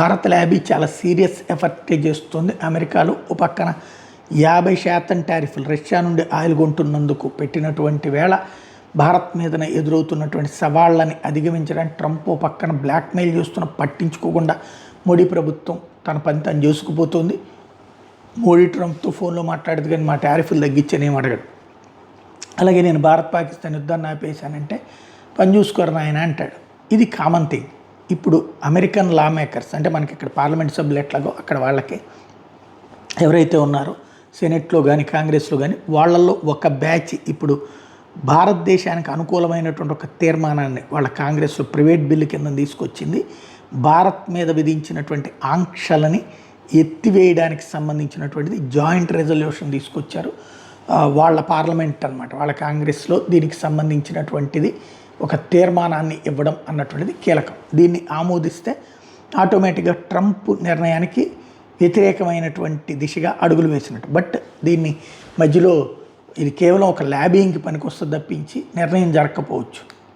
భారత ల్యాబీ చాలా serious effort చేస్తుంది. అమెరికాలో ఓ పక్కన 50% టారిఫ్లు రష్యా నుండి ఆయిల్ కొంటున్నందుకు పెట్టినటువంటి వేళ భారత్ మీదన ఎదురవుతున్నటువంటి సవాళ్ళని అధిగమించడానికి ట్రంప్ ఓ పక్కన బ్లాక్మెయిల్ చేస్తున్న పట్టించుకోకుండా మోడీ ప్రభుత్వం తన పని తను చేసుకుపోతుంది. మోడీ ట్రంప్తో ఫోన్లో మాట్లాడేది కానీ మా టారిఫ్లు తగ్గించని అడగడు. అలాగే నేను భారత్ పాకిస్తాన్ యుద్ధాన్ని ఆపేశానంటే పని చూసుకోరు నాయన అంటాడు. ఇది కామన్ థింగ్. ఇప్పుడు అమెరికన్ లా మేకర్స్ అంటే మనకి ఇక్కడ పార్లమెంట్ సభ్యులు ఎట్లాగో అక్కడ వాళ్ళకి ఎవరైతే ఉన్నారో సెనెట్లో కానీ కాంగ్రెస్లో కానీ వాళ్ళల్లో ఒక బ్యాచ్ ఇప్పుడు భారతదేశానికి అనుకూలమైనటువంటి ఒక తీర్మానాన్ని వాళ్ళ కాంగ్రెస్లో ప్రైవేట్ బిల్లు కింద తీసుకొచ్చింది. భారత్ మీద విధించినటువంటి ఆంక్షలని ఎత్తివేయడానికి సంబంధించినటువంటిది జాయింట్ రెజల్యూషన్ తీసుకొచ్చారు. వాళ్ళ పార్లమెంట్ అనమాట, వాళ్ళ కాంగ్రెస్లో దీనికి సంబంధించినటువంటిది ఒక తీర్మానాన్ని ఇవ్వడం అన్నటువంటిది కీలకం. దీన్ని ఆమోదిస్తే ఆటోమేటిక్గా ట్రంప్ నిర్ణయానికి వ్యతిరేకమైనటువంటి దిశగా అడుగులు వేసినట్టు. బట్ దీన్ని మధ్యలో ఇది కేవలం ఒక ల్యాబింగ్కి పనికి వస్తుంది తప్పించి నిర్ణయం జరగకపోవచ్చు.